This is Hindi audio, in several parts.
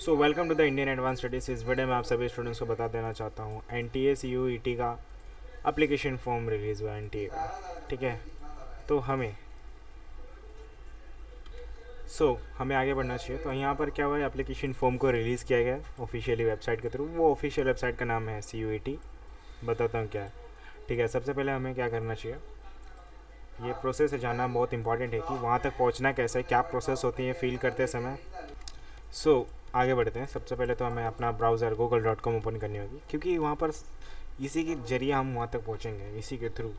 So welcome to the Indian advance studies. इस वीडियो में आप सभी स्टूडेंट्स को बता देना चाहता हूँ NTA CUET का एप्लीकेशन फॉर्म रिलीज़ हुआ NTA का। ठीक है, तो हमें आगे बढ़ना चाहिए। तो यहाँ पर क्या हुआ है, एप्लीकेशन फॉर्म को रिलीज़ किया गया ऑफिशियली वेबसाइट के थ्रू। वो ऑफिशियल वेबसाइट का नाम है CUET। बताता हूँ क्या है। ठीक है, सबसे पहले हमें क्या करना चाहिए, ये प्रोसेस है जानना बहुत इंपॉर्टेंट है कि वहाँ तक पहुँचना कैसे, क्या प्रोसेस होती है फील करते समय। आगे बढ़ते हैं। सबसे पहले तो हमें अपना ब्राउज़र google.com ओपन करनी होगी, क्योंकि वहाँ पर इसी के ज़रिए हम वहाँ तक पहुँचेंगे, इसी के थ्रू।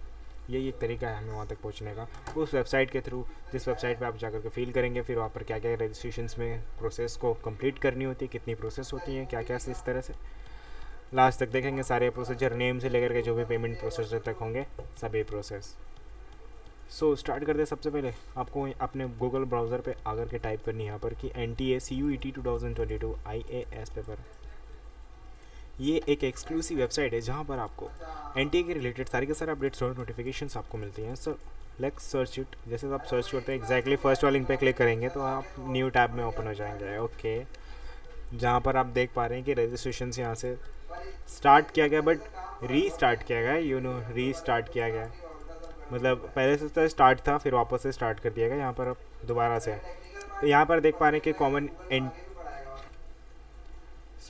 यही एक तरीका है हमें वहाँ तक पहुँचने का, उस वेबसाइट के थ्रू, जिस वेबसाइट पे आप जाकर के फील करेंगे। फिर वहाँ पर क्या क्या रजिस्ट्रेशंस में प्रोसेस को कंप्लीट करनी होती है, कितनी प्रोसेस होती है, क्या क्या, इस तरह से लास्ट तक देखेंगे सारे प्रोसीजर, नेम से लेकर के जो भी पेमेंट प्रोसेसर तक होंगे, सभी प्रोसेस। स्टार्ट करते हैं। सबसे पहले आपको अपने गूगल ब्राउज़र पे आकर के टाइप करनी है यहाँ पर कि NTA CUET 2022 IAS पेपर। ये एक एक्सक्लूसिव वेबसाइट है जहाँ पर आपको NTA के रिलेटेड सारे के सारे अपडेट्स और नोटिफिकेशंस आपको मिलती हैं। Sir let's search it. जैसे आप सर्च करते हैं एग्जैक्टली फर्स्ट वाले लिंक पे क्लिक करेंगे तो आप न्यू टैब में ओपन हो जाएंगे। ओके, जहाँ पर आप देख पा रहे हैं कि रजिस्ट्रेशन यहाँ से स्टार्ट किया गया, बट रीस्टार्ट किया गया, रीस्टार्ट किया गया। मतलब पहले से तो स्टार्ट था, फिर वापस से स्टार्ट कर दिया गया यहाँ पर अब दोबारा से। तो यहाँ पर देख पा रहे हैं कि कॉमन एंड।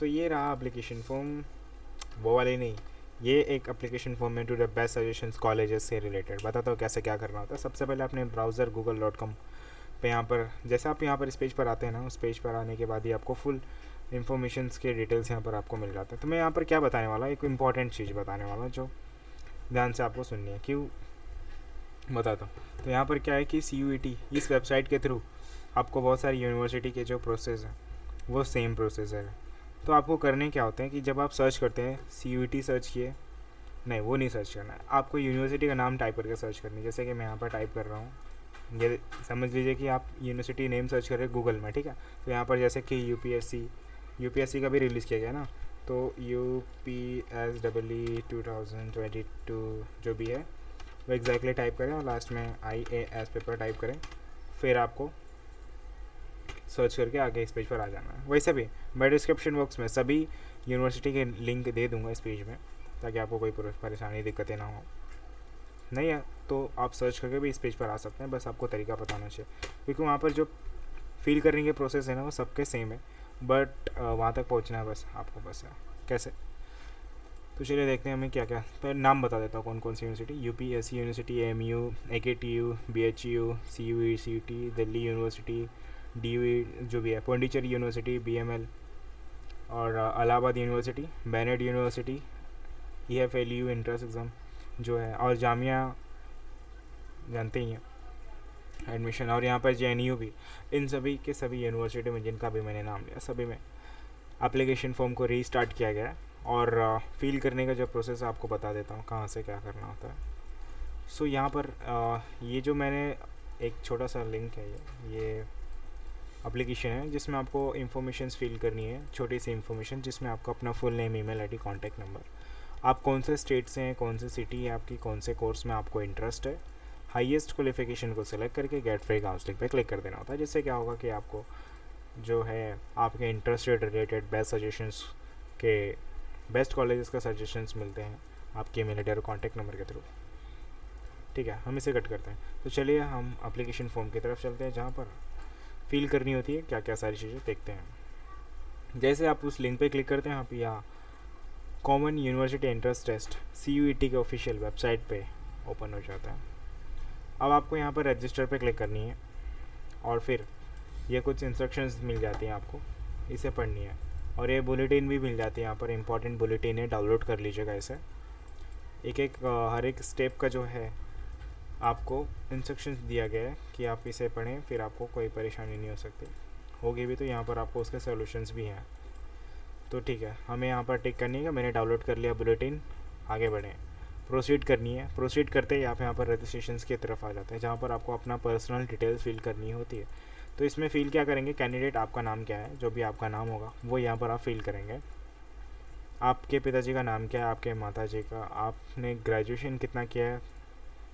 ये रहा एप्लीकेशन फॉर्म, वो वाले नहीं, ये एक एप्लीकेशन फॉर्म है to the best suggestions colleges से रिलेटेड। बताता हूँ कैसे क्या करना होता है। सबसे पहले अपने ब्राउज़र google.com पे यहाँ पर, जैसे आप यहाँ पर इस पेज पर आते हैं ना, उस पेज पर आने के बाद ही आपको फुल इन्फॉर्मेशंस के डिटेल्स यहाँ पर आपको मिल जाते हैं। तो मैं यहाँ पर क्या बताने वाला, एक इंपॉर्टेंट चीज़ बताने वाला जो ध्यान से आपको सुननी है। क्यों बताता हूँ। तो यहाँ पर क्या है कि CUET इस वेबसाइट के थ्रू आपको बहुत सारी यूनिवर्सिटी के जो प्रोसेस है वो सेम प्रोसेस है। तो आपको करने क्या होते हैं कि जब आप सर्च करते हैं CUET सर्च किए, नहीं वो नहीं सर्च करना है, आपको यूनिवर्सिटी का नाम टाइप करके सर्च करनी है। जैसे कि मैं यहाँ पर टाइप कर रहा हूँ, ये समझ लीजिए कि आप यूनिवर्सिटी नेम सर्च कर रहे हैं गूगल में। ठीक है, तो यहाँ पर जैसे कि UPSC का भी रिलीज़ किया गया ना, तो UPSEE 2022 जो भी है वो एग्जैक्टली टाइप करें और लास्ट में IAS पेपर टाइप करें। फिर आपको सर्च करके आगे इस पेज पर आ जाना है। वैसे भी मैं डिस्क्रिप्शन बॉक्स में सभी यूनिवर्सिटी के लिंक दे दूंगा इस पेज में, ताकि आपको कोई परेशानी दिक्कतें ना हो। नहीं है तो आप सर्च करके भी इस पेज पर आ सकते हैं, बस आपको तरीका बताना चाहिए, क्योंकि वहाँ पर जो फील करने के प्रोसेस है ना वो सबके सेम है, बट वहाँ तक पहुँचना है बस आपको, बस है कैसे। तो चलिए देखते हैं हमें क्या क्या। पर नाम बता देता हूँ कौन कौन सी university: UPSC university, AMU, AKTU, BHU, CUET, Delhi university, DU जो भी है, पौंडीचेरी यूनिवर्सिटी, BML, और Allahabad university, Bennett university, EFLU entrance exam जो है, और जामिया जानते ही हैं एडमिशन, और यहाँ पर JNU भी। इन सभी के सभी यूनिवर्सिटी में जिनका भी मैंने नाम लिया, सभी में एप्लीकेशन फॉर्म को रीस्टार्ट किया गया है। और फील करने का जो प्रोसेस है आपको बता देता हूँ कहाँ से क्या करना होता है। यहाँ पर ये जो मैंने एक छोटा सा लिंक है, ये एप्लीकेशन है जिसमें आपको इन्फॉर्मेशन फिल करनी है, छोटी सी इन्फॉर्मेशन, जिसमें आपको अपना full name, email ID, contact number, आप कौन से स्टेट से हैं, कौन सी सिटी है आपकी, कौन से कोर्स में आपको इंटरेस्ट है, हाईएस्ट क्वालिफिकेशन को सिलेक्ट करके गेट फ्री काउंसलिंग पे क्लिक कर देना होता है। जिससे क्या होगा कि आपको जो है आपके इंटरेस्ट से रिलेटेड बेस्ट सजेशंस के, बेस्ट कॉलेजेस का सजेशंस मिलते हैं आपके ईमेल आईडी और कॉन्टैक्ट नंबर के थ्रू। ठीक है, हम इसे कट करते हैं। तो चलिए हम एप्लीकेशन फॉर्म की तरफ चलते हैं, जहाँ पर फील करनी होती है क्या क्या सारी चीज़ें देखते हैं। जैसे आप उस लिंक पे क्लिक करते हैं, आप यहाँ common university entrance test CUET के ऑफिशियल वेबसाइट पे ओपन हो जाता है। अब आपको यहाँ पर रजिस्टर पे क्लिक करनी है, और फिर ये कुछ इंस्ट्रक्शंस मिल जाती हैं आपको, इसे पढ़नी है। और ये बुलेटिन भी मिल जाती है, यहाँ पर इंपॉर्टेंट बुलेटिन है, डाउनलोड कर लीजिएगा इसे। एक एक हर एक स्टेप का जो है आपको इंस्ट्रक्शंस दिया गया है कि आप इसे पढ़ें, फिर आपको कोई परेशानी नहीं हो सकती, होगी भी तो यहाँ पर आपको उसके सॉल्यूशंस भी हैं। तो ठीक है, हमें यहाँ पर टिक करनी है, मैंने डाउनलोड कर लिया बुलेटिन, आगे बढ़ें, प्रोसीड करनी है। प्रोसीड करते ही आप यहाँ पर रजिस्ट्रेशन की तरफ आ जाते हैं, जहाँ पर आपको अपना पर्सनल डिटेल्स फिल करनी होती है। तो इसमें फ़िल क्या करेंगे, कैंडिडेट आपका नाम क्या है, जो भी आपका नाम होगा वो यहाँ पर आप फिल करेंगे। आपके पिताजी का नाम क्या है, आपके माताजी का, आपने ग्रेजुएशन कितना किया है,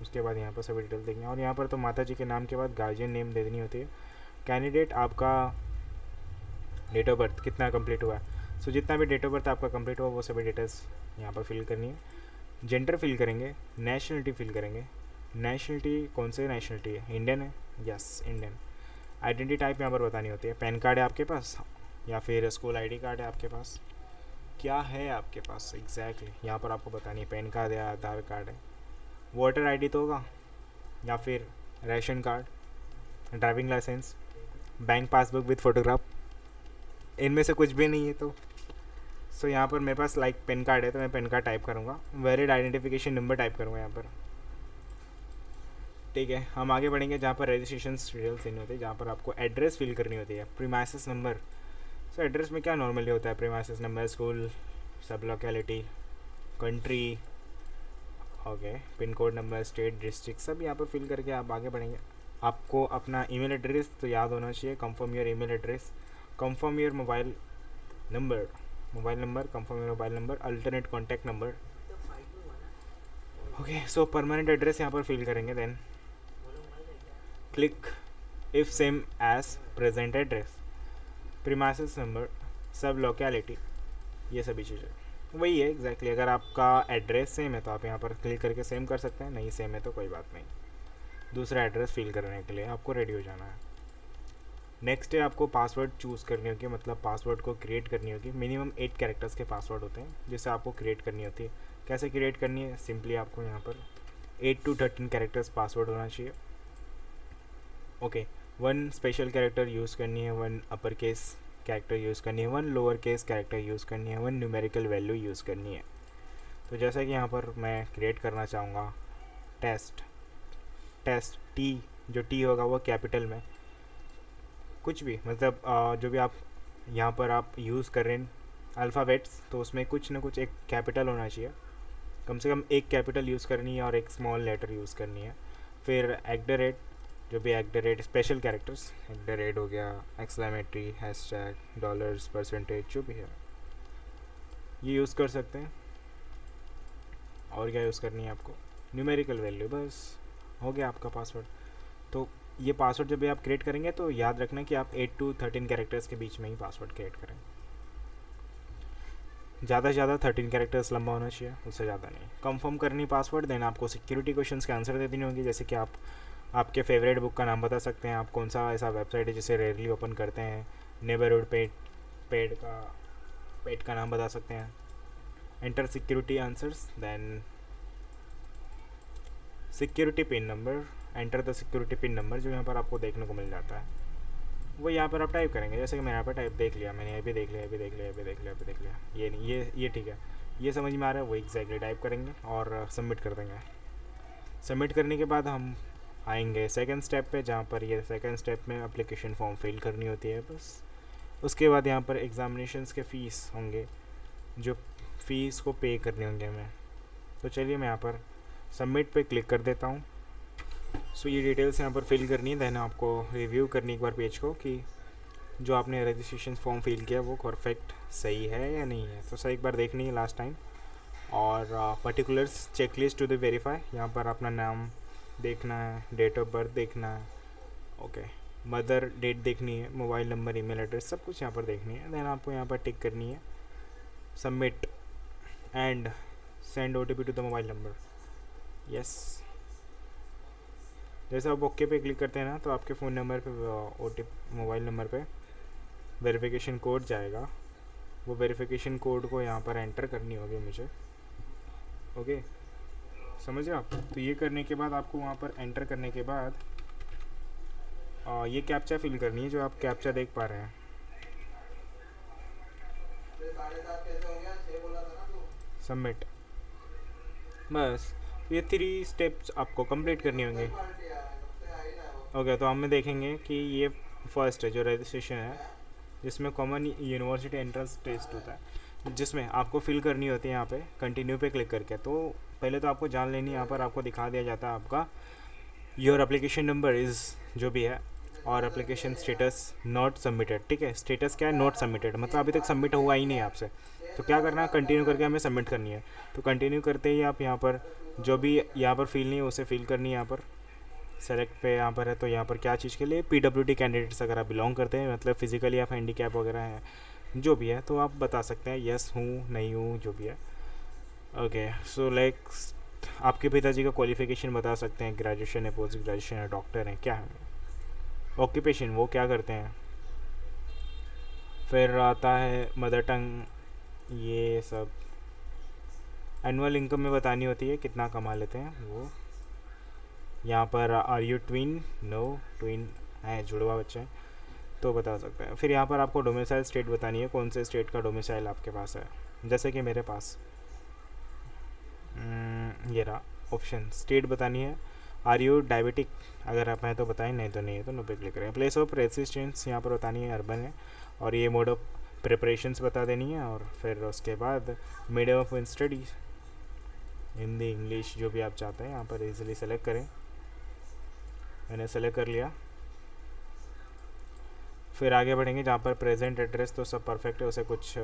उसके बाद यहाँ पर सभी डिटेल देंगे। और यहाँ पर तो माताजी के नाम के बाद गार्जियन नेम दे देनी होती है। कैंडिडेट आपका डेट ऑफ बर्थ कितना कंप्लीट हुआ है। सो जितना भी डेट ऑफ बर्थ आपका कंप्लीट हुआ वो सभी डिटेल्स यहाँ पर फिल करनी है। जेंडर फिल करेंगे, नेशनलिटी फिल करेंगे। नेशनलिटी कौन से नेशनलिटी है, इंडियन है, यस इंडियन। आइडेंटिटी टाइप यहाँ पर बतानी होती है, पैन कार्ड है आपके पास या फिर स्कूल आईडी कार्ड है आपके पास, क्या है आपके पास एग्जैक्टली यहाँ पर आपको बतानी है, पैन कार्ड है, आधार कार्ड है, वोटर आईडी तो होगा, या फिर ration card, driving licence, bank passbook with photograph, इनमें से कुछ भी नहीं है तो सो यहाँ पर मेरे पास लाइक पैन कार्ड है तो मैं पैन कार्ड टाइप करूँगा, वैलिड आइडेंटिफिकेशन नंबर टाइप करूँगा यहाँ पर। ठीक है, हम आगे बढ़ेंगे जहाँ पर रजिस्ट्रेशन डिटेल्स देनी होती है, जहाँ पर आपको एड्रेस फिल करनी होती है, प्रीमाइसेस नंबर। सो एड्रेस में क्या नॉर्मली होता है, प्रीमाइसेस नंबर, स्कूल, सब locality, country, okay, pin code number, state, district, सब यहाँ पर फिल करके आप आगे बढ़ेंगे। आपको अपना ईमेल एड्रेस तो याद होना चाहिए, confirm your email address, confirm your mobile number, confirm your mobile number, alternate contact number. Okay, so permanent address यहाँ पर फिल करेंगे, then click if same as present address, premises number, sub locality, ये सभी चीज़ें वही है एग्जैक्टली। अगर आपका एड्रेस सेम है तो आप यहाँ पर क्लिक करके सेम कर सकते हैं, नहीं सेम है तो कोई बात नहीं, दूसरा एड्रेस फिल करने के लिए आपको रेडी हो जाना है। नेक्स्ट है आपको पासवर्ड चूज़ करनी होगी, मतलब पासवर्ड को क्रिएट करनी होगी। मिनिमम 8 कैरेक्टर्स के पासवर्ड होते हैं जिसे आपको क्रिएट करनी होती है। कैसे क्रिएट करनी है, सिंपली आपको यहाँ पर 8 to 13 कैरेक्टर्स पासवर्ड होना चाहिए। ओके, 1 स्पेशल कैरेक्टर यूज़ करनी है, 1 अपर केस कैरेक्टर यूज़ करनी है, 1 लोअर केस कैरेक्टर यूज़ करनी है, 1 न्यूमेरिकल वैल्यू यूज़ करनी है। तो जैसा कि यहाँ पर मैं क्रिएट करना चाहूँगा टेस्ट टी, जो टी होगा वो कैपिटल में, कुछ भी मतलब जो भी आप यहाँ पर आप यूज़ कर रहे हैं अल्फ़ाबेट्स, तो उसमें कुछ ना कुछ एक कैपिटल होना चाहिए, कम से कम एक कैपिटल यूज़ करनी है और एक स्मॉल लेटर यूज़ करनी है। फिर @ जो भी @ स्पेशल कैरेक्टर्स, @ हो गया, एक्सक्लेमेटरी, हैशटैग, डॉलर्स, परसेंटेज, जो भी है ये यूज़ कर सकते हैं। और क्या यूज़ करनी है आपको, न्यूमेरिकल वैल्यू, बस हो गया आपका पासवर्ड। तो ये पासवर्ड जब भी आप क्रिएट करेंगे तो याद रखना कि आप 8 to 13 कैरेक्टर्स के बीच में ही पासवर्ड क्रिएट करें। ज़्यादा से ज़्यादा 13 कैरेक्टर्स लंबा होना चाहिए, उससे ज़्यादा नहीं। कंफर्म करनी पासवर्ड, देन आपको सिक्योरिटी क्वेश्चंस के आंसर दे देनी होंगी, जैसे कि आप आपके फेवरेट बुक का नाम बता सकते हैं, आप कौन सा ऐसा वेबसाइट है जिसे रेयरली ओपन करते हैं, नेबरहुड पेट का नाम बता सकते हैं। Enter security answers, then security pin number, enter the security pin number, जो यहाँ पर आपको देखने को मिल जाता है वो यहाँ पर आप टाइप करेंगे। जैसे कि मैंने यहाँ पर टाइप देख लिया, मैंने ये भी देख लिया, ये भी देख लिया, ये भी देख लिया, ये भी देख लिया, ये नहीं, ये ठीक है, ये समझ में आ रहा है, वो एग्जैक्टली टाइप करेंगे और सबमिट कर देंगे। सबमिट करने के बाद हम आएंगे सेकंड स्टेप पे, जहाँ पर ये सेकंड स्टेप में एप्लीकेशन फॉर्म फिल करनी होती है बस। उसके बाद यहाँ पर एग्ज़ामिनेशंस के फ़ीस होंगे, जो फ़ीस को पे करने होंगे हमें। तो चलिए मैं यहाँ पर सबमिट पे क्लिक कर देता हूँ। सो ये डिटेल्स यहाँ पर फिल करनी है, देन आपको रिव्यू करनी एक बार पेज को कि जो आपने रजिस्ट्रेशन फॉर्म फिल किया वो परफेक्ट सही है या नहीं है। तो सही एक बार देखनी है लास्ट टाइम, और particulars checklist to the verify, यहाँ पर अपना नाम देखना है, डेट ऑफ बर्थ देखना है, ओके, मदर डेट देखनी है, मोबाइल नंबर, ईमेल एड्रेस, सब कुछ यहाँ पर देखनी है। देन आपको यहाँ पर टिक करनी है submit and send OTP to the mobile number, yes. जैसे आप ओके पे क्लिक करते हैं ना, तो आपके फ़ोन नंबर पे मोबाइल नंबर पे वेरिफिकेशन कोड जाएगा, वो वेरिफिकेशन कोड को यहाँ पर एंटर करनी होगी मुझे, ओके, समझ रहे आप। तो ये करने के बाद आपको वहाँ पर एंटर करने के बाद ये कैप्चा फिल करनी है, जो आप कैप्चा देख पा रहे हैं, सबमिट, बस। ये 3 स्टेप्स आपको कंप्लीट करनी होंगे। ओके, तो हम देखेंगे कि ये फर्स्ट है जो रजिस्ट्रेशन है, जिसमें कॉमन यूनिवर्सिटी एंट्रेंस टेस्ट होता है, जिसमें आपको फिल करनी होती है यहाँ पे कंटिन्यू पे क्लिक करके। तो पहले तो आपको जान लेनी, यहाँ पर आपको दिखा दिया जाता है आपका योर एप्लीकेशन नंबर इज़ जो भी है, और एप्लीकेशन स्टेटस नॉट सबमिटेड, ठीक है। स्टेटस क्या है, नॉट सबमिटेड, मतलब अभी तक सबमिट हुआ ही नहीं है आपसे। तो क्या करना है, कंटिन्यू करके हमें सबमिट करनी है। तो कंटिन्यू करते ही आप यहाँ पर जो भी यहाँ पर फिल नहीं है उसे फिल करनी है यहाँ पर। सेलेक्ट पे यहाँ पर है, तो यहाँ पर क्या चीज़ के लिए, PWD कैंडिडेट्स अगर आप बिलोंग करते हैं, मतलब फिजिकली आप हैंडीकैप वगैरह है जो भी है, तो आप बता सकते हैं यस हूँ नहीं हूँ जो भी है। ओके, सो लाइक आपके पिताजी का क्वालिफिकेशन बता सकते हैं, ग्रेजुएशन है, पोस्ट ग्रेजुएशन है, डॉक्टर हैं, क्या है, ऑक्यूपेशन वो क्या करते हैं। फिर आता है मदर टंग, ये सब एनुअल इनकम में बतानी होती है कितना कमा लेते हैं वो। यहाँ पर are you twin, no twin है, जुड़वा बच्चे हैं तो बता सकते हैं। फिर यहाँ पर आपको डोमिसाइल स्टेट बतानी है, कौन से स्टेट का डोमिसाइल आपके पास है, जैसे कि मेरे पास ये रहा ऑप्शन, स्टेट बतानी है। आर यू डायबिटिक, अगर आप हैं तो बताएं, नहीं तो नहीं है तो नो पे क्लिक करें। प्लेस ऑफ रेजिस्टेंस यहाँ पर बतानी है, अर्बन है, और ये मोड ऑफ प्रिपरेशंस बता देनी है। और फिर उसके बाद medium of studies, Hindi English जो भी आप चाहते हैं यहाँ पर इजीली सेलेक्ट करें। मैंने सेलेक्ट कर लिया। फिर आगे बढ़ेंगे, जहाँ पर प्रेजेंट एड्रेस तो सब परफेक्ट है, उसे कुछ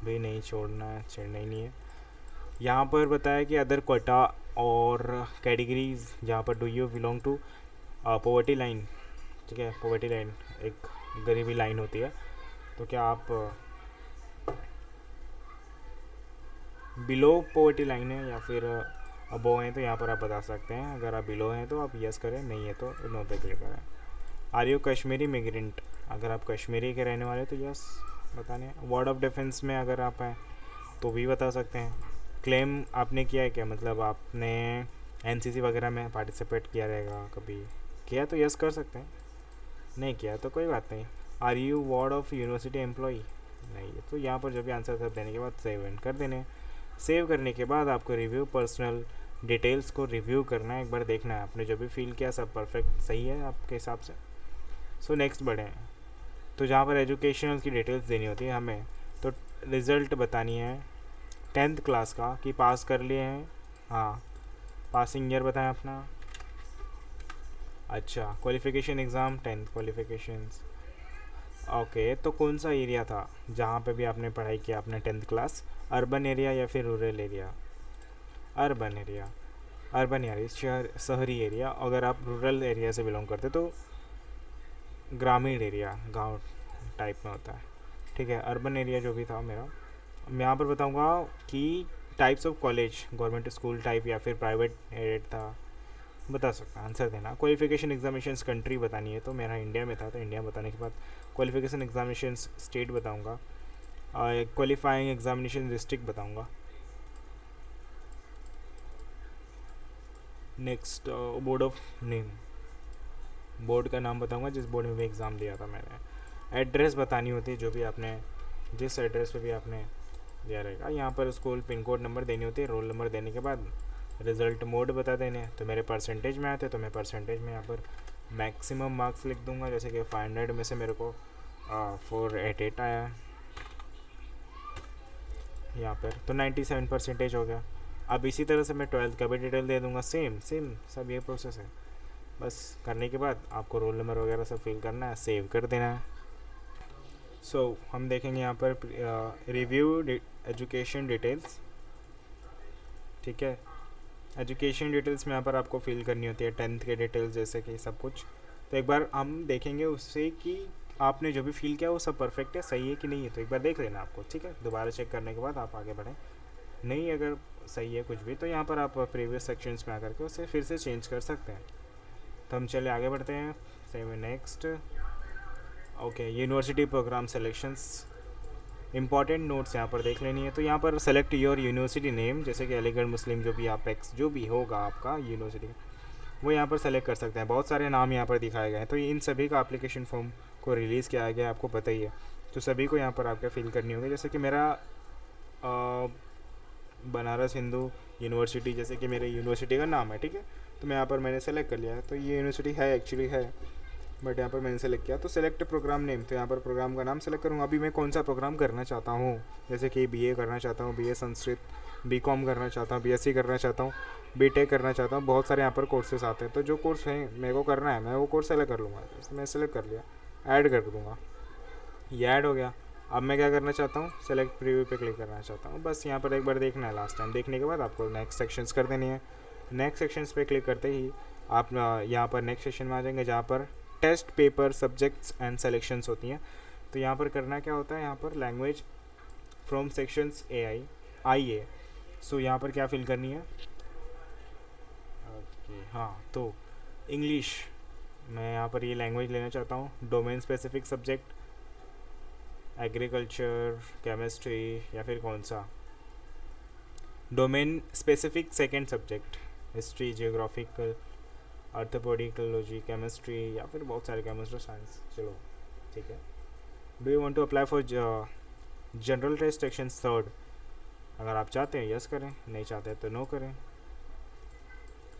भी नहीं छोड़ना छेड़ना ही नहीं है। यहाँ पर बताया कि अदर कोटा और कैटेगरीज, जहाँ पर do you belong to poverty line, ठीक है, पॉवर्टी लाइन एक गरीबी लाइन होती है, तो क्या आप बिलो पॉवर्टी लाइन है या फिर अबोव हैं, तो यहाँ पर आप बता सकते हैं। अगर आप बिलो हैं तो आप यस करें, नहीं है तो नो पे क्लिक करें। आर यू कश्मीरी मिग्रेंट, अगर आप कश्मीरी के रहने वाले तो यस बताने। वर्ड ऑफ डिफेंस में अगर आप हैं तो भी बता सकते हैं। क्लेम आपने किया है क्या, मतलब आपने एनसीसी वगैरह में पार्टिसिपेट किया रहेगा, कभी किया तो यस कर सकते हैं, नहीं किया तो कोई बात नहीं। Are you ward of university employee, नहीं है तो यहाँ पर जो भी आंसर सब देने के बाद सेव एंड कर देने। सेव करने के बाद आपको रिव्यू पर्सनल डिटेल्स को रिव्यू करना है, एक बार देखना है आपने जो भी फील किया सब परफेक्ट सही है आपके हिसाब से। सो नेक्स्ट बढ़ें, तो जहाँ पर एजुकेशनल की डिटेल्स देनी होती है हमें, तो रिज़ल्ट बतानी है 10th क्लास का कि पास कर लिए हैं, हाँ पासिंग ईयर बताएं अपना। अच्छा, qualification exam 10th qualifications, okay, तो कौन सा एरिया था जहाँ पे भी आपने पढ़ाई किया अपने 10th क्लास, अर्बन एरिया या फिर rural area. Urban area, urban area शहर शहरी एरिया। अगर आप रूरल एरिया से बिलोंग करते तो ग्रामीण एरिया गांव टाइप में होता है, ठीक है। अर्बन एरिया जो भी था मेरा, मैं यहाँ पर बताऊँगा कि types of college, government school type या फिर प्राइवेट एडेड था, बता सकता आंसर देना। क्वालिफिकेशन एग्जामिनेशंस कंट्री बतानी है, तो मेरा इंडिया में था तो इंडिया बताने के बाद क्वालिफिकेशन एग्जामिनेशंस स्टेट बताऊँगा, क्वालिफाइंग एग्जामिनेशन डिस्ट्रिक्ट बताऊँगा। Next board of name, board का नाम बताऊँगा जिस बोर्ड में भी एग्ज़ाम दिया था मैंने। एड्रेस बतानी होती है, जो भी आपने जिस एड्रेस पे भी आपने दिया रहेगा। यहाँ पर स्कूल पिन कोड नंबर देनी होती है, रोल नंबर देने के बाद रिज़ल्ट मोड बता देने। तो मेरे परसेंटेज में आते तो मैं परसेंटेज में यहाँ पर मैक्सिमम मार्क्स लिख दूँगा, जैसे कि 500 में से मेरे को 488 आया यहाँ पर, तो 97% हो गया। अब इसी तरह से मैं 12th का भी डिटेल दे दूँगा, सेम सब ये प्रोसेस है। बस करने के बाद आपको रोल नंबर वगैरह सब फिल करना है, सेव कर देना है। सो हम देखेंगे यहाँ पर रिव्यू एजुकेशन डिटेल्स, ठीक है। एजुकेशन डिटेल्स में यहाँ पर आपको फिल करनी होती है 10th के डिटेल्स जैसे कि सब कुछ। तो एक बार हम देखेंगे उससे कि आपने जो भी फिल किया वो सब परफेक्ट है, सही है कि नहीं है, तो एक बार देख लेना आपको, ठीक है। दोबारा चेक करने के बाद आप आगे बढ़ें, नहीं अगर सही है कुछ भी तो यहाँ पर आप प्रीवियस सेक्शंस में आकर के उसे फिर से चेंज कर सकते हैं। तो हम चले आगे बढ़ते हैं, save next. Okay, university programme selections, important notes यहाँ पर देख लेनी है। तो यहाँ पर सेलेक्ट योर यूनिवर्सिटी नेम, जैसे कि अलीगढ़ मुस्लिम जो भी आप एक्स जो भी होगा आपका यूनिवर्सिटी वो यहाँ पर सेलेक्ट कर सकते हैं। बहुत सारे नाम यहाँ पर दिखाए गए हैं, तो इन सभी का एप्लीकेशन फॉर्म को रिलीज़ किया गया है, आपको पता ही है। तो सभी को यहाँ पर आपके फिल करनी होगी, जैसे कि मेरा बनारस हिंदू यूनिवर्सिटी जैसे कि मेरे यूनिवर्सिटी का नाम है, ठीक है। तो मैं यहाँ पर मैंने सेलेक्ट कर लिया है, तो ये यूनिवर्सिटी है एक्चुअली है, बट यहाँ पर मैंने सेलेक्ट किया। तो सेलेक्ट प्रोग्राम नेम, तो यहाँ पर प्रोग्राम का नाम सेलेक्ट करूँगा। अभी मैं कौन सा प्रोग्राम करना चाहता हूँ, जैसे कि बीए करना चाहता हूँ, बीए संस्कृत, बीकॉम करना चाहता हूँ, बीएससी करना चाहता हूँ, बीटेक करना चाहता हूँ। बहुत सारे यहाँ पर कोर्सेस आते हैं, तो जो कोर्स है मेरे को करना है मैं वो कोर्स सेलेक्ट कर लूँगा। तो मैं सेलेक्ट कर लिया, ऐड कर दूँगा, ये ऐड हो गया। अब मैं क्या करना चाहता हूँ, सेलेक्ट प्रीव्यू पे क्लिक करना चाहता हूँ। बस यहाँ पर एक बार देखना है लास्ट टाइम, देखने के बाद आपको नेक्स्ट सेक्शंस कर देनी है। नेक्स्ट सेक्शंस पे क्लिक करते ही आप यहाँ पर नेक्स्ट सेशन में आ जाएंगे जहाँ पर test paper subjects and selections होती हैं। तो यहाँ पर करना क्या होता है, यहाँ पर लैंग्वेज फ्रॉम सेक्शंस आई ए। सो यहाँ पर क्या फिल करनी है, ओके हाँ, तो इंग्लिश मैं यहाँ पर ये लैंग्वेज लेना चाहता हूँ। Domain specific subject agriculture, chemistry या फिर कौन सा, domain specific second subject history, geographical, आर्थोपोडिकोलॉजी, केमिस्ट्री या फिर बहुत सारे केमिस्ट्री, साइंस, चलो ठीक है। Do you want to apply for general test section third, अगर आप चाहते हैं यस करें, नहीं चाहते तो नो करें।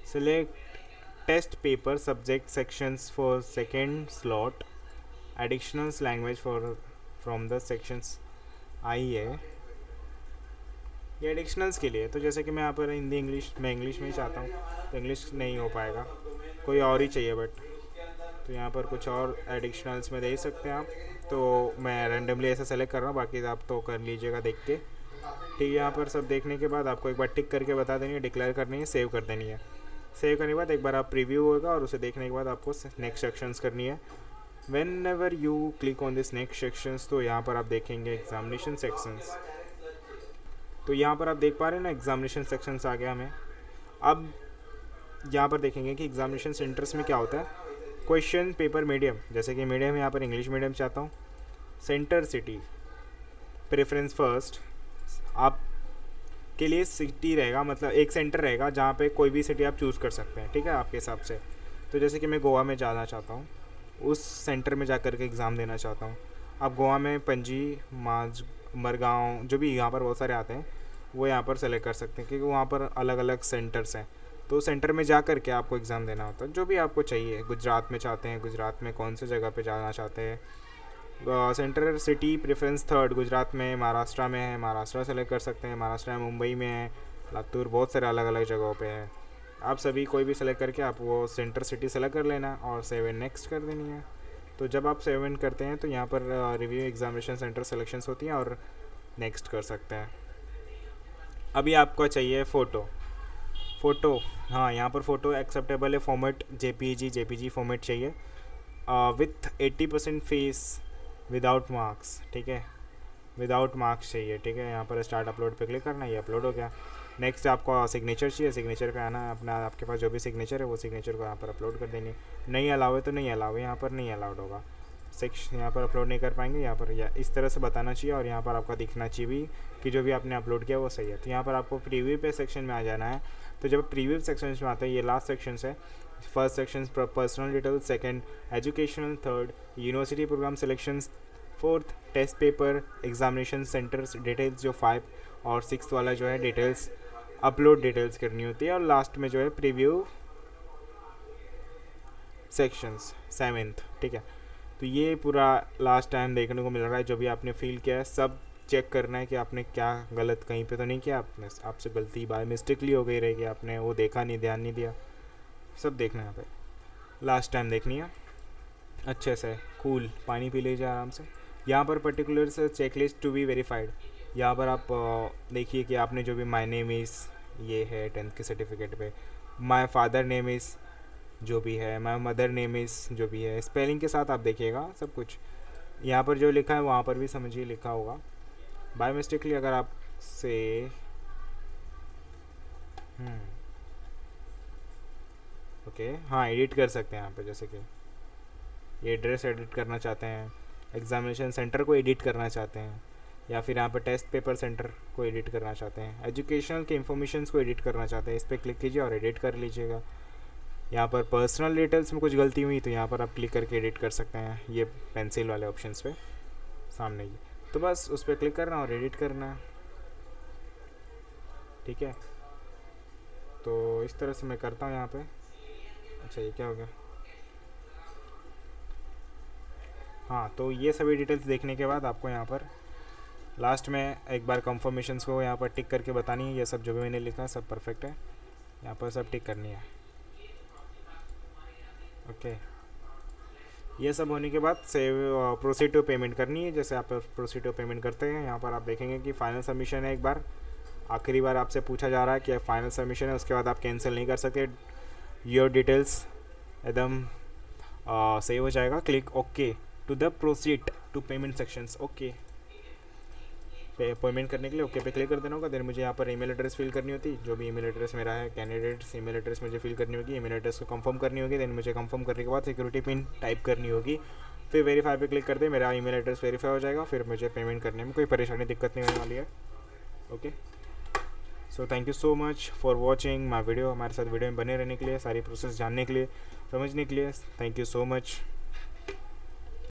Select test paper subject sections for second slot, additional language for from the sections I है, ये एडिशनल्स के लिए। तो जैसे कि मैं यहाँ पर हिंदी इंग्लिश, मैं इंग्लिश में ही चाहता हूँ तो इंग्लिश नहीं हो पाएगा, कोई और ही चाहिए बट, तो यहाँ पर कुछ और एडिशनल्स में दे सकते हैं आप। तो मैं रैंडमली ऐसा सेलेक्ट कर रहा हूँ, बाकी आप तो कर लीजिएगा देख के, ठीक है। यहाँ पर सब देखने के बाद आपको एक बार टिक करके बता देनी है, डिक्लेयर करनी है, सेव कर देनी है। सेव करने के बाद एक बार आप प्रीव्यू होगा और उसे देखने के बाद आपको नेक्स्ट सेक्शंस करनी है। When ever you click on this next sections, तो यहाँ पर आप देखेंगे एग्जामिनेशन सेक्शंस। तो यहाँ पर आप देख पा रहे हैं ना, एग्जामिनेशन सेक्शंस आ गया हमें। अब यहाँ पर देखेंगे कि एग्जामिनेशन सेंटर्स में क्या होता है। क्वेश्चन पेपर मीडियम, जैसे कि मीडियम यहाँ पर इंग्लिश मीडियम चाहता हूँ। सेंटर सिटी, प्रेफरेंस फर्स्ट, आप के लिए सिटी रहेगा, मतलब एक सेंटर रहेगा जहाँ पे कोई भी सिटी आप चूज़ कर सकते हैं, ठीक है, आपके हिसाब से। तो जैसे कि मैं गोवा में जाना चाहता हूँ, उस सेंटर में जा कर के एग्ज़ाम देना चाहता हूँ। आप गोवा में पणजी, मरगांव, जो भी यहाँ पर बहुत सारे आते हैं, वो यहाँ पर सेलेक्ट कर सकते हैं, क्योंकि वहाँ पर अलग अलग सेंटर्स हैं। तो सेंटर में जा कर के आपको एग्ज़ाम देना होता है, जो भी आपको चाहिए। गुजरात में चाहते हैं, गुजरात में कौन सी जगह पे जाना चाहते हैं। Centre city preference third, Gujarat में, महाराष्ट्र में है, महाराष्ट्र सेलेक्ट कर सकते हैं। महाराष्ट्र में मुंबई में है, लातूर, बहुत सारे अलग अलग जगहों पे है। आप सभी कोई भी सेलेक्ट करके आप वो सेंटर सिटी सेलेक्ट कर लेना और सेव एंड नेक्स्ट कर देनी है। तो जब आप सेव एंड करते हैं तो यहाँ पर रिव्यू एग्जामिनेशन सेंटर सेलेक्शंस होती हैं और नेक्स्ट कर सकते हैं। अभी आपको चाहिए फ़ोटो, हाँ यहाँ पर फ़ोटो एक्सेप्टेबल है, फॉर्मेट जेपीजी फॉर्मेट चाहिए, विथ 80% फेस, विदाउट मार्क्स, ठीक है, विदाउट मार्क्स चाहिए, ठीक है। यहाँ पर स्टार्ट अपलोड पे क्लिक करना है, ये अपलोड हो गया। नेक्स्ट आपको सिग्नेचर चाहिए, सिग्नेचर पे आना है अपना, आपके पास जो भी सिग्नेचर है वो सिग्नेचर को यहाँ पर अपलोड कर देनी है। नहीं अलाउ है तो नहीं अलाउ है, यहाँ पर नहीं अलाउड होगा, सेक्शन यहाँ पर अपलोड नहीं कर पाएंगे, यहाँ पर या इस तरह से बताना चाहिए और यहाँ पर आपका दिखना चाहिए भी कि जो भी आपने अपलोड किया वो सही है। तो यहाँ पर आपको प्रीव्यू पे सेक्शन में आ जाना है। तो जब प्रीव्यू सेक्शन में आता है, ये लास्ट सेक्शन है। First section personal details, second educational, third university programme selections, fourth test paper examination centres details जो 5 और 6 वाला जो है डिटेल्स अपलोड डिटेल्स करनी होती है, और लास्ट में जो है प्रीव्यू सेक्शंस 7th, ठीक है। तो ये पूरा लास्ट टाइम देखने को मिल रहा है, जो भी आपने फील किया है सब चेक करना है कि आपने क्या गलत कहीं पे तो नहीं किया, आपसे गलती बाय मिस्टेकली हो गई रहेगी, आपने वो देखा नहीं, ध्यान नहीं दिया, सब देखना है यहाँ पे। लास्ट टाइम देखनी है अच्छे से, कूल पानी पी लीजिए आराम से। यहाँ पर पर्टिकुलर से चेकलिस्ट टू बी वेरीफाइड, यहाँ पर आप देखिए कि आपने जो भी माय नेम इज़ ये है 10th के सर्टिफिकेट पे, माय फादर नेम इज़ जो भी है, माय मदर नेम इज़ जो भी है, स्पेलिंग के साथ आप देखिएगा सब कुछ। यहाँ पर जो लिखा है वहाँ पर भी समझिए लिखा होगा। बाय मिस्टेकली अगर आप से ओके हाँ एडिट कर सकते हैं यहाँ पे, जैसे कि ये एड्रेस एडिट करना चाहते हैं, एग्जामिनेशन सेंटर को एडिट करना चाहते हैं, या फिर यहाँ पर टेस्ट पेपर सेंटर को एडिट करना चाहते हैं, एजुकेशनल के इन्फॉर्मेशंस को एडिट करना चाहते हैं, इस पर क्लिक कीजिए और एडिट कर लीजिएगा। यहाँ पर पर्सनल डिटेल्स में कुछ गलती हुई तो यहाँ पर आप क्लिक करके एडिट कर सकते हैं, ये पेंसिल वाले ऑप्शंस पे सामने ही, तो बस उस पर क्लिक करना और एडिट करना, ठीक है। तो इस तरह से मैं करता हूँ यहाँ पे। अच्छा ये क्या हो गया, हाँ तो ये सभी डिटेल्स देखने के बाद आपको यहाँ पर लास्ट में एक बार कंफर्मेशंस को यहाँ पर टिक करके बतानी है, ये सब जो भी मैंने लिखा है सब परफेक्ट है, यहाँ पर सब टिक करनी है, ओके। ये सब होने के बाद सेव प्रोसीड टू पेमेंट करनी है। जैसे आप प्रोसीड टू पेमेंट करते हैं, यहाँ पर आप देखेंगे कि फाइनल सबमिशन है, एक बार आखिरी बार आपसे पूछा जा रहा है कि फाइनल सबमिशन है, उसके बाद आप कैंसिल नहीं कर सकते। योर डिटेल्स एकदम सही हो जाएगा। Click okay to the proceed to payment sections. Okay payment करने के लिए ओके पे क्लिक कर देना होगा। देन मुझे यहाँ पर ईमेल एड्रेस फिल करनी होती, जो भी ईमेल एड्रेस मेरा है कैंडिडेट्स ईमेल एड्रेस मुझे फिल करनी होगी। ईमेल एड्रेस को कंफर्म करनी होगी। देन मुझे कंफर्म करने के बाद सिक्योरिटी पिन टाइप करनी होगी। फिर वेरीफाई पे क्लिक कर दे, मेरा ईमेल एड्रेस वेरीफाई हो जाएगा। फिर मुझे पेमेंट करने में कोई परेशानी दिक्कत नहीं होने वाली है। Okay so thank you so much for watching my video. हमारे साथ वीडियो में बने रहने के लिए, सारी प्रोसेस जानने के लिए, समझने के लिए थैंक यू सो मच।